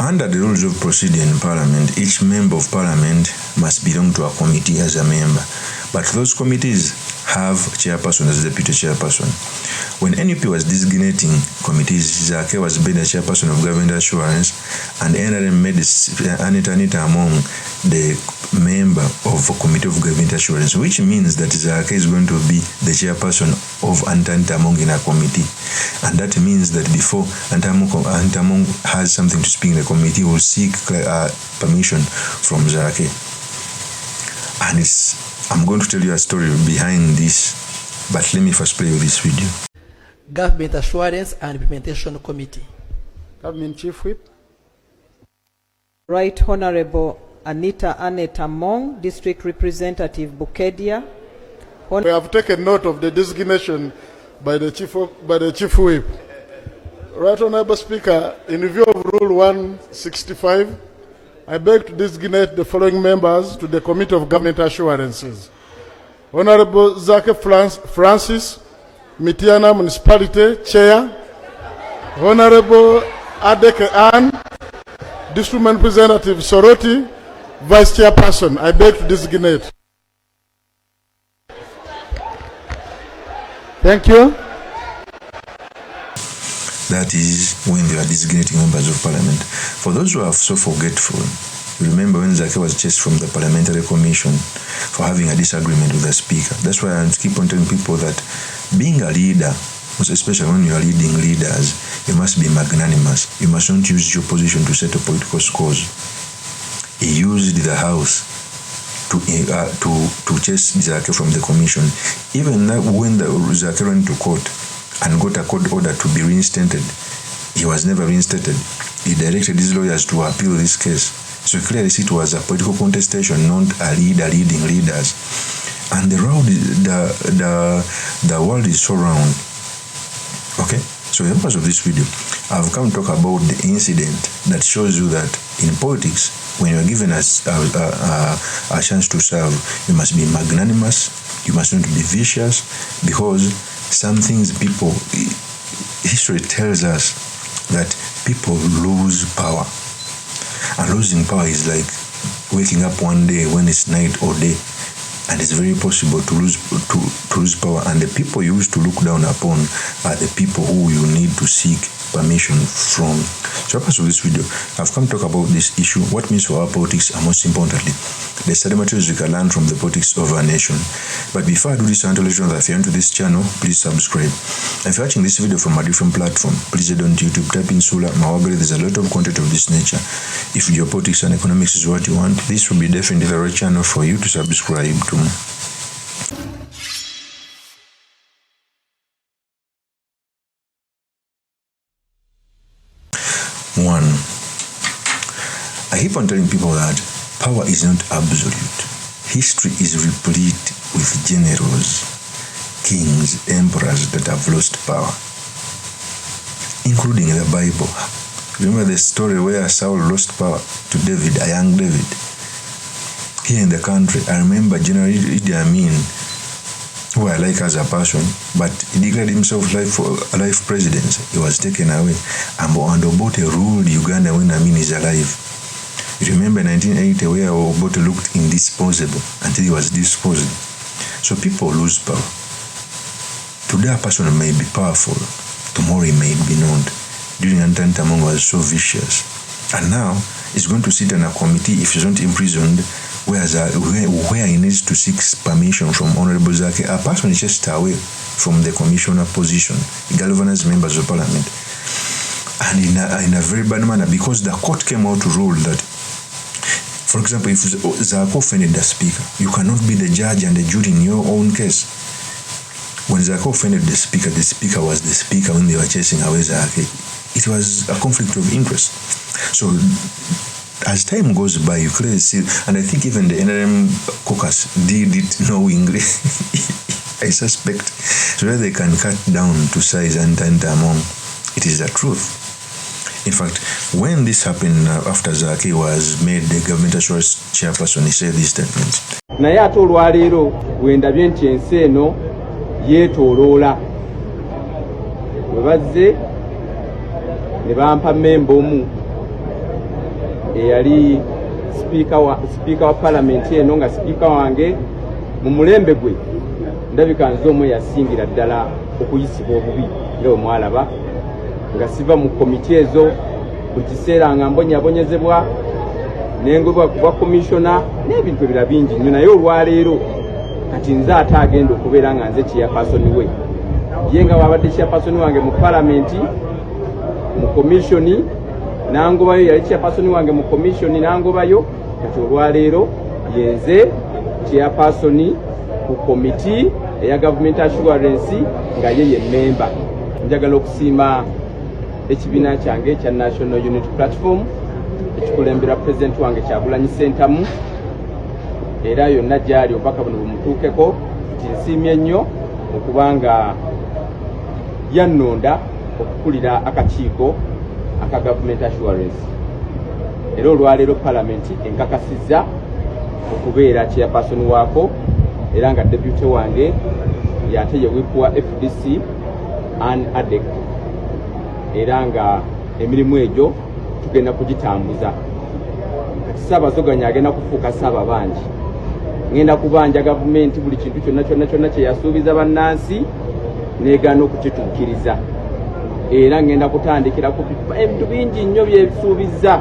Under the rules of procedure in Parliament, each member of Parliament must belong to a committee as a member. But those committees have chairperson as deputy chairperson. When NUP was designating committees, ZAAKE was made the chairperson of government assurance, and NRM made ANITA among the member of a committee of government assurance, which means that ZAAKE is going to be the chairperson of ANITA among in a committee. And that means that before ANITA among has something to speak in the committee, will seek permission from ZAAKE. And I'm going to tell you a story behind this, but let me first play this video. Government Assurance and Implementation Committee. Government Chief Whip. Right Honorable Anita Mong, District Representative Bukedia. We have taken note of the designation by the Chief Whip. Right Honorable Speaker, in view of Rule 165, I beg to designate the following members to the Committee of Government Assurances. Honorable ZAAKE Francis, Mitiana Municipality Chair. Honorable Adeke Ann, District Representative Soroti, Vice Chairperson. I beg to designate. Thank you. That is when they are designating members of Parliament. For those who are so forgetful, you remember when ZAAKE was chased from the Parliamentary Commission for having a disagreement with the Speaker. That's why I keep on telling people that being a leader, especially when you are leading leaders, you must be magnanimous. You must not use your position to settle political scores. He used the House to chase ZAAKE from the Commission. Even when ZAAKE went to court and got a court order to be reinstated, he was never reinstated. He directed his lawyers to appeal this case. So clearly it was a political contestation, not a leader leading leaders. And the world is so round. Okay? So in the purpose of this video, I've come to talk about the incident that shows you that in politics, when you are given a chance to serve, you must be magnanimous, you must not be vicious, because some things history tells us that people lose power. And losing power is like waking up one day when it's night or day, and it's very possible to lose power. And the people you used to look down upon are the people who you need to seek permission from. So as of this video, I've come to talk about this issue, what it means for our politics, and most importantly, the study materials we can learn from the politics of our nation. But before I do this, I want to let you know that if you're into this channel, please subscribe. And if you're watching this video from a different platform, please head on to YouTube, type in Sula Mawagale. There's a lot of content of this nature. If geopolitics and economics is what you want, this will be definitely the right channel for you to subscribe to. One, I keep on telling people that power is not absolute. History is replete with generals, kings, emperors that have lost power, including the Bible. Remember the story where Saul lost power to David, a young David? Here in the country, I remember General Idi Amin, who I like as a person, but he declared himself life presidency. He was taken away. And Obote ruled Uganda when Amin is alive. You remember 1980 where Obote looked indisposable until he was disposed. So people lose power. Today a person may be powerful, tomorrow he may be not. During ANITA was so vicious. And now he's going to sit on a committee if he's not imprisoned, where he needs to seek permission from Honorable ZAAKE. A person is just away from the commissioner position. He galvanized members of Parliament. And in a very bad manner, because the court came out to rule that, for example, if ZAAKE offended the Speaker, you cannot be the judge and the jury in your own case. When ZAAKE offended the Speaker was the Speaker when they were chasing away ZAAKE. It was a conflict of interest. So as time goes by, you clearly see, and I think even the NRM caucus did it knowingly, I suspect, so that they can cut down to size and among. It is the truth. In fact, when this happened after ZAAKE was made the government assurance chairperson, he said these statements. Naye ate olwaleero wendabye nti ensi eno yeetooloola bwe bazze ne bampa mmemba omu eyali sipiika wa palamenti eno nga sipiika wange mu mulembe gwe ndabika nze omwe yasingira ddala okuyisibwa obubi nga bwe mwalaba nga siva mu komiti ezo buli kiseera nga mbonyabonyezebwa nengobwa ku bwa komishona n'ebintu ebirala bingi nnyo naye olwaleero kati nze ate agenda okubeera nga nze chairpersoni we ye nga wabadde chairpersoni wange mu palamenti mu komishoni nangobayo yali chairpersoni wange mu komishoni nangobayo kati olwaleero yenze chairpersoni ku komiti eya government assurance nga ye member. Njagala okusiima ekibiina kyange ekya National Unity Platform ekikulembera president wange Kyagulanyi Ssentamu era yonna gyali obubaka buno bumutuukeko kinsiimye nnyo okubanga yannonda okukulira akakiiko aka government assurance era olwaleero palamenti enkakasizza okubeera chairperson waako era nga deputy wange yate ye whip wa FDC and ADEC era nga emirimu egyo tugenda kugitambuza kati Ssaabazoganya agenda kufuuka ssaaba bangi ngenda kubanja gavumenti buli kintu kyonna kyeyasuubiza bannansi neegaana okukituukiriza era ngenda kutandikira ku ebintu bingi nnyo byesuubiza.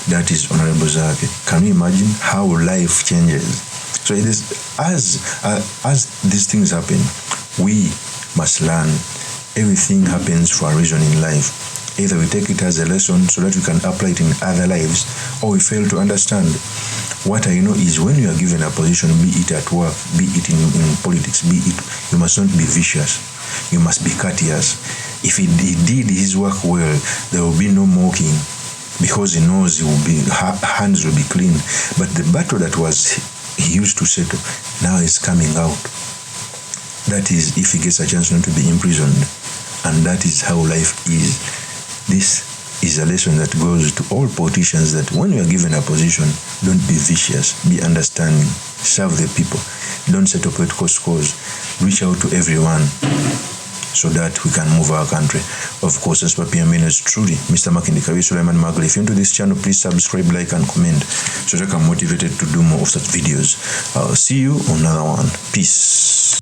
That is Honorable ZAAKE. Can you imagine how life changes? So it is, as these things happen, we must learn. Everything happens for a reason in life. Either we take it as a lesson so that we can apply it in other lives, or we fail to understand. What I know is when you are given a position, be it at work, be it in politics, be it, you must not be vicious. You must be courteous. If he did his work well, there will be no mocking because he knows hands will be clean. But the battle that he used to settle, now is coming out. That is if he gets a chance not to be imprisoned. And that is how life is. This is a lesson that goes to all politicians that when you are given a position, don't be vicious, be understanding, serve the people. Don't settle political scores. Reach out to everyone so that we can move our country. Of course, as per PM is truly Mr. Makindi Kawi Suleiman Magli. If you're into this channel, please subscribe, like, and comment so that I'm motivated to do more of such videos. I'll see you on another one. Peace.